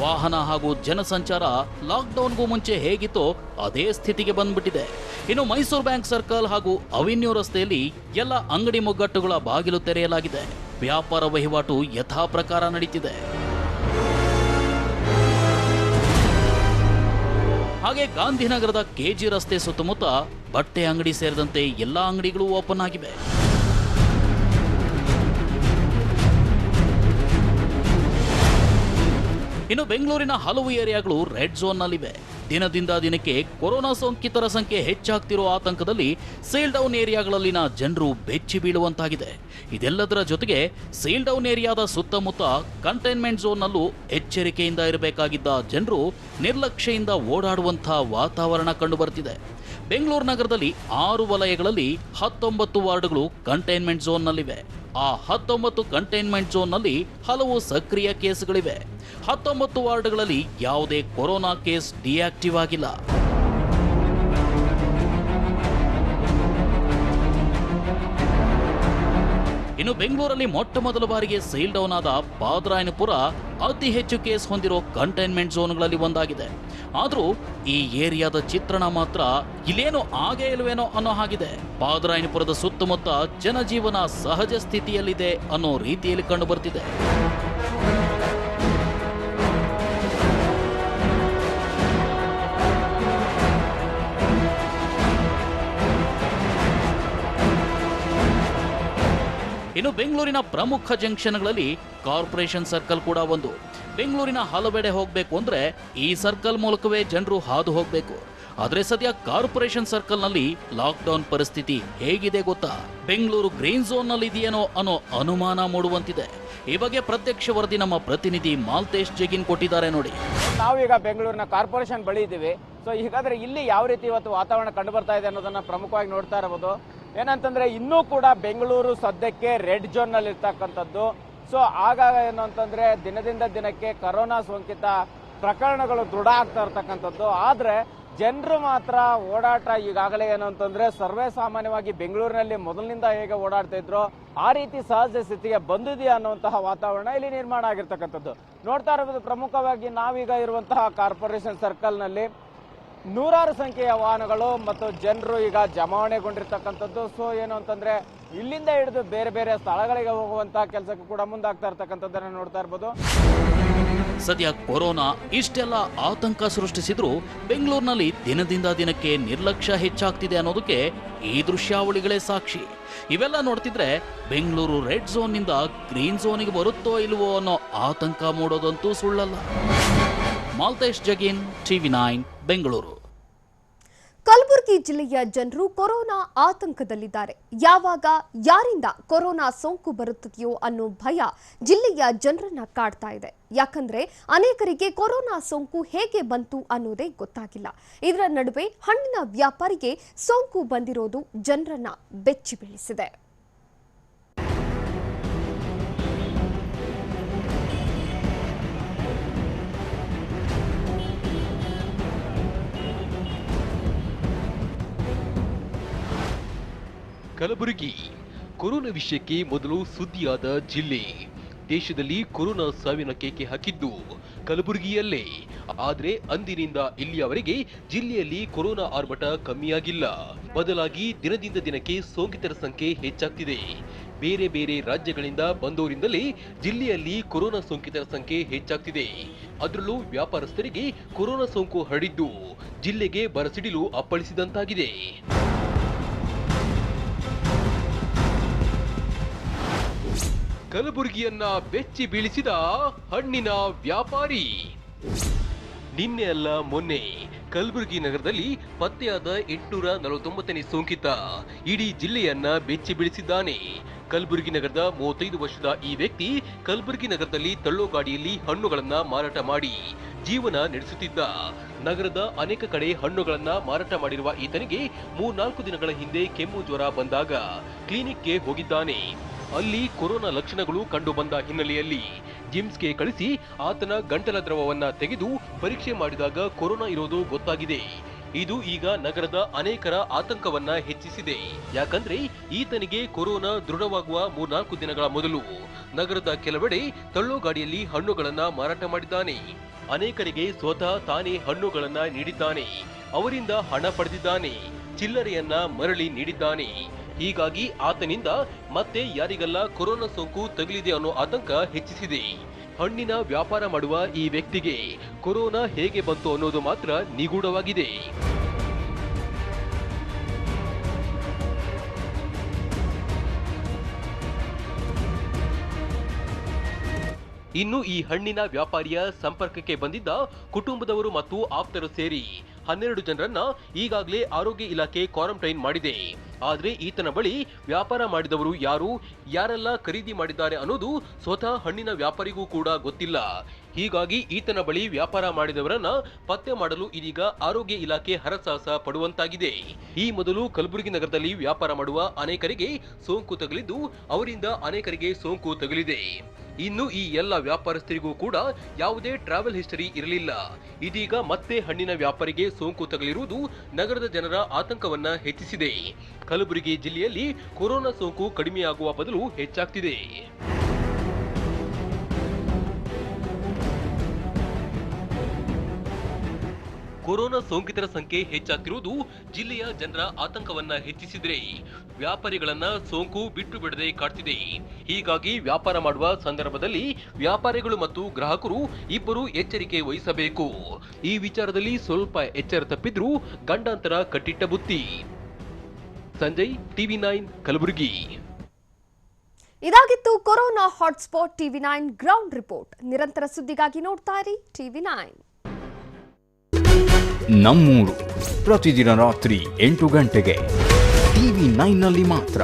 ವಾಹನ ಹಾಗೂ ಜನಸಂಚಾರ ಲಾಕ್ಡೌನ್ಗೂ ಮುಂಚೆ ಹೇಗಿತ್ತೋ ಅದೇ ಸ್ಥಿತಿಗೆ ಬಂದ್ಬಿಟ್ಟಿದೆ. ಇನ್ನು ಮೈಸೂರು ಬ್ಯಾಂಕ್ ಸರ್ಕಲ್ ಹಾಗೂ ಅವೆನ್ಯೂ ರಸ್ತೆಯಲ್ಲಿ ಎಲ್ಲ ಅಂಗಡಿ ಮುಗ್ಗಟ್ಟುಗಳ ಬಾಗಿಲು ತೆರೆಯಲಾಗಿದೆ. ವ್ಯಾಪಾರ ವಹಿವಾಟು ಯಥಾ ಪ್ರಕಾರ ನಡೀತಿದೆ. ಹಾಗೆ ಗಾಂಧಿನಗರದ KG ರಸ್ತೆ ಸುತ್ತಮುತ್ತ ಬಟ್ಟೆ ಅಂಗಡಿ ಸೇರಿದಂತೆ ಎಲ್ಲಾ ಅಂಗಡಿಗಳು ಓಪನ್ ಆಗಿವೆ. ಇನ್ನು ಬೆಂಗಳೂರಿನ ಹಲವು ಏರಿಯಾಗಳು ರೆಡ್ ಝೋನ್ನಲ್ಲಿವೆ. ದಿನದಿಂದ ದಿನಕ್ಕೆ ಕೊರೋನಾ ಸೋಂಕಿತರ ಸಂಖ್ಯೆ ಹೆಚ್ಚಾಗ್ತಿರೋ ಆತಂಕದಲ್ಲಿ ಸೇಲ್ ಡೌನ್ ಏರಿಯಾಗಳಲ್ಲಿನ ಜನರು ಬೆಚ್ಚಿ ಬೀಳುವಂತಾಗಿದೆ. ಇದೆಲ್ಲದರ ಜೊತೆಗೆ ಸೇಲ್ ಡೌನ್ ಏರಿಯಾದ ಸುತ್ತಮುತ್ತ ಕಂಟೈನ್ಮೆಂಟ್ ಝೋನ್ನಲ್ಲೂ ಎಚ್ಚರಿಕೆಯಿಂದ ಇರಬೇಕಾಗಿದ್ದ ಜನರು ನಿರ್ಲಕ್ಷ್ಯೆಯಿಂದ ಓಡಾಡುವಂಥ ವಾತಾವರಣ ಕಂಡುಬರ್ತಿದೆ. ಬೆಂಗಳೂರು ನಗರದಲ್ಲಿ 6 ವಲಯಗಳಲ್ಲಿ 19 ವಾರ್ಡ್ಗಳು ಕಂಟೈನ್ಮೆಂಟ್ ಝೋನ್ನಲ್ಲಿವೆ. ಆ 19 ಕಂಟೈನ್ಮೆಂಟ್ ಝೋನ್ನಲ್ಲಿ ಹಲವು ಸಕ್ರಿಯ ಕೇಸ್ಗಳಿವೆ. 19 ವಾರ್ಡ್ಗಳಲ್ಲಿ ಯಾವುದೇ ಕೊರೋನಾ ಕೇಸ್ ಡಿಆಕ್ಟಿವ್ ಆಗಿಲ್ಲ. ಇನ್ನು ಬೆಂಗಳೂರಲ್ಲಿ ಮೊಟ್ಟ ಮೊದಲ ಬಾರಿಗೆ ಸೇಲ್ ಡೌನ್ ಆದ ಬಾದರಾಯನಪುರ ಅತಿ ಹೆಚ್ಚು ಕೇಸ್ ಹೊಂದಿರೋ ಕಂಟೈನ್ಮೆಂಟ್ ಝೋನ್ಗಳಲ್ಲಿ ಒಂದಾಗಿದೆ. ಆದರೂ ಈ ಏರಿಯಾದ ಚಿತ್ರಣ ಮಾತ್ರ ಇಲ್ಲೇನೋ ಆಗೇ ಇಲ್ವೇನೋ ಅನ್ನೋ ಹಾಗಿದೆ. ಬಾದರಾಯನಪುರದ ಸುತ್ತಮುತ್ತ ಜನಜೀವನ ಸಹಜ ಸ್ಥಿತಿಯಲ್ಲಿದೆ ಅನ್ನೋ ರೀತಿಯಲ್ಲಿ ಕಂಡುಬರ್ತಿದೆ. ಇನ್ನು ಬೆಂಗಳೂರಿನ ಪ್ರಮುಖ ಜಂಕ್ಷನ್ಗಳಲ್ಲಿ ಕಾರ್ಪೊರೇಷನ್ ಸರ್ಕಲ್ ಕೂಡ ಒಂದು. ಬೆಂಗಳೂರಿನ ಹಲವೆಡೆ ಹೋಗಬೇಕು ಅಂದ್ರೆ ಈ ಸರ್ಕಲ್ ಮೂಲಕವೇ ಜನರು ಹಾದು ಹೋಗಬೇಕು. ಆದರೆ ಸದ್ಯ ಕಾರ್ಪೊರೇಷನ್ ಸರ್ಕಲ್ನಲ್ಲಿ ಲಾಕ್ಡೌನ್ ಪರಿಸ್ಥಿತಿ ಹೇಗಿದೆ ಗೊತ್ತಾ? ಬೆಂಗಳೂರು ಗ್ರೀನ್ ಝೋನ್ನಲ್ಲಿ ಇದೆಯೇನೋ ಅನ್ನೋ ಅನುಮಾನ ಮೂಡುವಂತಿದೆ. ಈ ಬಗ್ಗೆ ಪ್ರತ್ಯಕ್ಷ ವರದಿ ನಮ್ಮ ಪ್ರತಿನಿಧಿ ಮಾಲ್ತೇಶ್ ಜಗಿನ್ ಕೊಟ್ಟಿದ್ದಾರೆ ನೋಡಿ. ನಾವೀಗ ಬೆಂಗಳೂರಿನ ಕಾರ್ಪೊರೇಷನ್ ಬಳಿ ಇದ್ದೀವಿ. ಸೊ ಹೀಗಾದ್ರೆ ಇಲ್ಲಿ ಯಾವ ರೀತಿ ಇವತ್ತು ವಾತಾವರಣ ಕಂಡು ಬರ್ತಾ ಇದೆ ಅನ್ನೋದನ್ನ ಪ್ರಮುಖವಾಗಿ ನೋಡ್ತಾ ಇರಬಹುದು. ಏನಂತಂದ್ರೆ ಇನ್ನೂ ಕೂಡ ಬೆಂಗಳೂರು ಸದ್ಯಕ್ಕೆ ರೆಡ್ ಝೋನ್ ನಲ್ಲಿ ಇರ್ತಕ್ಕಂಥದ್ದು. ಸೊ ಆಗಾಗ ಏನು ಅಂತಂದ್ರೆ ದಿನದಿಂದ ದಿನಕ್ಕೆ ಕೊರೋನಾ ಸೋಂಕಿತ ಪ್ರಕರಣಗಳು ದೃಢ ಆಗ್ತಾ ಇರ್ತಕ್ಕಂಥದ್ದು. ಆದ್ರೆ ಜನರು ಮಾತ್ರ ಓಡಾಟ ಈಗಾಗಲೇ ಏನು ಅಂತಂದ್ರೆ ಸರ್ವೇ ಸಾಮಾನ್ಯವಾಗಿ ಬೆಂಗಳೂರಿನಲ್ಲಿ ಮೊದಲಿನಿಂದ ಹೇಗೆ ಓಡಾಡ್ತಾ ಇದ್ರು ಆ ರೀತಿ ಸಹಜ ಸ್ಥಿತಿಗೆ ಬಂದಿದೆಯಾ ಅನ್ನುವಂತಹ ವಾತಾವರಣ ಇಲ್ಲಿ ನಿರ್ಮಾಣ ಆಗಿರ್ತಕ್ಕಂಥದ್ದು. ನೋಡ್ತಾ ಇರಬಹುದು, ಪ್ರಮುಖವಾಗಿ ನಾವೀಗ ಇರುವಂತಹ ಕಾರ್ಪೊರೇಷನ್ ಸರ್ಕಲ್ ನಲ್ಲಿ ನೂರಾರು ಸಂಖ್ಯೆಯ ವಾಹನಗಳು ಮತ್ತು ಜನರು ಈಗ ಜಮಾವಣೆಗೊಂಡಿರ್ತಕ್ಕಂಥದ್ದು. ಸೊ ಏನು ಅಂತಂದ್ರೆ ಇಲ್ಲಿಂದ ಹಿಡಿದು ಬೇರೆ ಬೇರೆ ಸ್ಥಳಗಳಿಗೆ ಹೋಗುವಂತಹ ಕೆಲಸಕ್ಕೂ ಕೂಡ ಮುಂದಾಗ್ತಾ ಇರ್ತಕ್ಕಂಥದ್ದನ್ನು ನೋಡ್ತಾ ಇರ್ಬೋದು. ಸದ್ಯ ಕೊರೋನಾ ಇಷ್ಟೆಲ್ಲ ಆತಂಕ ಸೃಷ್ಟಿಸಿದ್ರು ಬೆಂಗಳೂರಿನಲ್ಲಿ ದಿನದಿಂದ ದಿನಕ್ಕೆ ನಿರ್ಲಕ್ಷ್ಯ ಹೆಚ್ಚಾಗ್ತಿದೆ ಅನ್ನೋದಕ್ಕೆ ಈ ದೃಶ್ಯಾವಳಿಗಳೇ ಸಾಕ್ಷಿ. ಇವೆಲ್ಲ ನೋಡ್ತಿದ್ರೆ ಬೆಂಗಳೂರು ರೆಡ್ ಝೋನ್ನಿಂದ ಗ್ರೀನ್ ಝೋನಿಗೆ ಬರುತ್ತೋ ಇಲ್ವೋ ಅನ್ನೋ ಆತಂಕ ಮೂಡೋದಂತೂ ಸುಳ್ಳಲ್ಲ. ಮಾಲ್ತೇಶ್ ಜಗಿನ್, TV9 ಬೆಂಗಳೂರು. ಕಲಬುರಗಿ ಜಿಲ್ಲೆಯ ಜನರು ಕೊರೋನಾ ಆತಂಕದಲ್ಲಿದ್ದಾರೆ. ಯಾವಾಗ ಯಾರಿಂದ ಕೊರೋನಾ ಸೋಂಕು ಬರುತ್ತದೆಯೋ ಅನ್ನೋ ಭಯ ಜಿಲ್ಲೆಯ ಜನರನ್ನ ಕಾಡ್ತಾ ಇದೆ. ಯಾಕಂದ್ರೆ ಅನೇಕರಿಗೆ ಕೊರೋನಾ ಸೋಂಕು ಹೇಗೆ ಬಂತು ಅನ್ನೋದೇ ಗೊತ್ತಾಗಿಲ್ಲ. ಇದರ ನಡುವೆ ಹಣ್ಣಿನ ವ್ಯಾಪಾರಿಗೆ ಸೋಂಕು ಬಂದಿರೋದು ಜನರನ್ನ ಬೆಚ್ಚಿ ಬೀಳಿಸಿದೆ. ಕಲಬುರಗಿ ಕೊರೋನಾ ವಿಷಯಕ್ಕೆ ಮೊದಲು ಸುದ್ದಿಯಾದ ಜಿಲ್ಲೆ. ದೇಶದಲ್ಲಿ ಕೊರೋನಾ ಸಾವಿನ ಕೇಕೆ ಹಾಕಿದ್ದು ಕಲಬುರಗಿಯಲ್ಲೇ. ಆದರೆ ಅಂದಿನಿಂದ ಇಲ್ಲಿಯವರೆಗೆ ಜಿಲ್ಲೆಯಲ್ಲಿ ಕೊರೋನಾ ಆರ್ಭಟ ಕಮ್ಮಿಯಾಗಿಲ್ಲ. ಬದಲಾಗಿ ದಿನದಿಂದ ದಿನಕ್ಕೆ ಸೋಂಕಿತರ ಸಂಖ್ಯೆ ಹೆಚ್ಚಾಗ್ತಿದೆ. ಬೇರೆ ಬೇರೆ ರಾಜ್ಯಗಳಿಂದ ಬಂದವರಿಂದಲೇ ಜಿಲ್ಲೆಯಲ್ಲಿ ಕೊರೋನಾ ಸೋಂಕಿತರ ಸಂಖ್ಯೆ ಹೆಚ್ಚಾಗ್ತಿದೆ. ಅದರಲ್ಲೂ ವ್ಯಾಪಾರಸ್ಥರಿಗೆ ಕೊರೋನಾ ಸೋಂಕು ಹರಡಿದ್ದು ಜಿಲ್ಲೆಗೆ ಬರಸಿಡಿಲು ಅಪ್ಪಳಿಸಿದಂತಾಗಿದೆ. ಕಲಬುರಗಿಯನ್ನ ಬೆಚ್ಚಿ ಬೀಳಿಸಿದ ಹಣ್ಣಿನ ವ್ಯಾಪಾರಿ. ನಿನ್ನೆ ಅಲ್ಲ ಮೊನ್ನೆ ಕಲಬುರಗಿ ನಗರದಲ್ಲಿ ಪತ್ತೆಯಾದ 849ನೇ ಸೋಂಕಿತ ಇಡೀ ಜಿಲ್ಲೆಯನ್ನ ಬೆಚ್ಚಿ ಬೀಳಿಸಿದ್ದಾನೆ. ಕಲಬುರಗಿ ನಗರದ 35 ವರ್ಷದ ಈ ವ್ಯಕ್ತಿ ಕಲಬುರಗಿ ನಗರದಲ್ಲಿ ತಳ್ಳೋ ಗಾಡಿಯಲ್ಲಿ ಹಣ್ಣುಗಳನ್ನ ಮಾರಾಟ ಮಾಡಿ ಜೀವನ ನಡೆಸುತ್ತಿದ್ದ. ನಗರದ ಅನೇಕ ಕಡೆ ಹಣ್ಣುಗಳನ್ನ ಮಾರಾಟ ಮಾಡಿರುವ ಈತನಿಗೆ 3-4 ದಿನಗಳ ಹಿಂದೆ ಕೆಮ್ಮು ಜ್ವರ ಬಂದಾಗ ಕ್ಲಿನಿಕ್ಗೆ ಹೋಗಿದ್ದಾನೆ. ಅಲ್ಲಿ ಕೊರೋನಾ ಲಕ್ಷಣಗಳು ಕಂಡು ಬಂದ ಹಿನ್ನೆಲೆಯಲ್ಲಿ ಜಿಮ್ಸ್ಗೆ ಕಳಿಸಿ ಆತನ ಗಂಟಲ ದ್ರವವನ್ನ ತೆಗೆದು ಪರೀಕ್ಷೆ ಮಾಡಿದಾಗ ಕೊರೋನಾ ಇರೋದು ಗೊತ್ತಾಗಿದೆ. ಇದು ಈಗ ನಗರದ ಅನೇಕರ ಆತಂಕವನ್ನ ಹೆಚ್ಚಿಸಿದೆ. ಯಾಕಂದ್ರೆ ಈತನಿಗೆ ಕೊರೋನಾ ದೃಢವಾಗುವ 3-4 ದಿನಗಳ ಮೊದಲು ನಗರದ ಕೆಲವೆಡೆ ತಳ್ಳೋ ಗಾಡಿಯಲ್ಲಿ ಹಣ್ಣುಗಳನ್ನ ಮಾರಾಟ ಮಾಡಿದ್ದಾನೆ. ಅನೇಕರಿಗೆ ಸ್ವತಃ ತಾನೇ ಹಣ್ಣುಗಳನ್ನ ನೀಡಿದ್ದಾನೆ. ಅವರಿಂದ ಹಣ ಪಡೆದಿದ್ದಾನೆ. ಚಿಲ್ಲರೆಯನ್ನ ಮರಳಿ ನೀಡಿದ್ದಾನೆ. ಹೀಗಾಗಿ ಆತನಿಂದ ಮತ್ತೆ ಯಾರಿಗೆಲ್ಲ ಕೊರೋನಾ ಸೋಂಕು ತಗುಲಿದೆ ಅನ್ನೋ ಆತಂಕ ಹೆಚ್ಚಿಸಿದೆ. ಹಣ್ಣಿನ ವ್ಯಾಪಾರ ಮಾಡುವ ಈ ವ್ಯಕ್ತಿಗೆ ಕೊರೋನಾ ಹೇಗೆ ಬಂತು ಅನ್ನೋದು ಮಾತ್ರ ನಿಗೂಢವಾಗಿದೆ. ಇನ್ನು ಈ ಹಣ್ಣಿನ ವ್ಯಾಪಾರಿಯ ಸಂಪರ್ಕಕ್ಕೆ ಬಂದಿದ್ದ ಕುಟುಂಬದವರು ಮತ್ತು ಆಪ್ತರು ಸೇರಿ 12 ಜನರನ್ನ ಈಗಾಗಲೇ ಆರೋಗ್ಯ ಇಲಾಖೆ ಕ್ವಾರಂಟೈನ್ ಮಾಡಿದೆ. ಆದರೆ ಈತನ ಬಳಿ ವ್ಯಾಪಾರ ಮಾಡಿದವರು ಯಾರೆಲ್ಲ ಖರೀದಿ ಮಾಡಿದ್ದಾರೆ ಅನ್ನೋದು ಸ್ವತಃ ಹಣ್ಣಿನ ವ್ಯಾಪಾರಿಗೂ ಕೂಡ ಗೊತ್ತಿಲ್ಲ. ಹೀಗಾಗಿ ಈತನ ಬಳಿ ವ್ಯಾಪಾರ ಮಾಡಿದವರನ್ನ ಪತ್ತೆ ಮಾಡಲು ಇದೀಗ ಆರೋಗ್ಯ ಇಲಾಖೆ ಹರಸಾಹಸ ಪಡುವಂತಾಗಿದೆ. ಈ ಮೊದಲು ಕಲಬುರಗಿ ನಗರದಲ್ಲಿ ವ್ಯಾಪಾರ ಮಾಡುವ ಅನೇಕರಿಗೆ ಸೋಂಕು ತಗುಲಿದ್ದು ಅವರಿಂದ ಅನೇಕರಿಗೆ ಸೋಂಕು ತಗುಲಿದೆ. ಇನ್ನು ಈ ಎಲ್ಲ ವ್ಯಾಪಾರಸ್ಥರಿಗೂ ಕೂಡ ಯಾವುದೇ ಟ್ರಾವೆಲ್ ಹಿಸ್ಟರಿ ಇರಲಿಲ್ಲ. ಇದೀಗ ಮತ್ತೆ ಹಣ್ಣಿನ ವ್ಯಾಪಾರಿಗೆ ಸೋಂಕು ತಗುಲಿರುವುದು ನಗರದ ಜನರ ಆತಂಕವನ್ನ ಹೆಚ್ಚಿಸಿದೆ. ಕಲಬುರಗಿ ಜಿಲ್ಲೆಯಲ್ಲಿ ಕೊರೋನಾ ಸೋಂಕು ಕಡಿಮೆಯಾಗುವ ಬದಲು ಹೆಚ್ಚಾಗ್ತಿದೆ. ಕೊರೋನಾ ಸೋಂಕಿತರ ಸಂಖ್ಯೆ ಹೆಚ್ಚಾಗ್ತಿರುವುದು ಜಿಲ್ಲೆಯ ಜನರ ಆತಂಕವನ್ನ ಹೆಚ್ಚಿಸಿದ್ರೆ ವ್ಯಾಪಾರಿಗಳನ್ನ ಸೋಂಕು ಬಿಟ್ಟು ಬಿಡದೆ ಕಾಡ್ತಿದೆ. ಹೀಗಾಗಿ ವ್ಯಾಪಾರ ಮಾಡುವ ಸಂದರ್ಭದಲ್ಲಿ ವ್ಯಾಪಾರಿಗಳು ಮತ್ತು ಗ್ರಾಹಕರು ಇಬ್ಬರು ಎಚ್ಚರಿಕೆ ವಹಿಸಬೇಕು. ಈ ವಿಚಾರದಲ್ಲಿ ಸ್ವಲ್ಪ ಎಚ್ಚರ ತಪ್ಪಿದ್ರೂ ಗಂಡಾಂತರ ಕಟ್ಟಿಟ್ಟ ಬುತ್ತಿ. ಸಂಜಯ್, TV9 ಕಲಬುರಗಿ. ಇದಾಗಿತ್ತು corona hotspot TV9 ground report. ನಿರಂತರ ಸುದ್ದಿಗಾಗಿ ನೋಡ್ತಾ ಇರಿ TV9. ನಮ್ಮೂರು ಪ್ರತಿದಿನ ರಾತ್ರಿ 8 ಗಂಟೆಗೆ TV9ನಲ್ಲಿ ಮಾತ್ರ.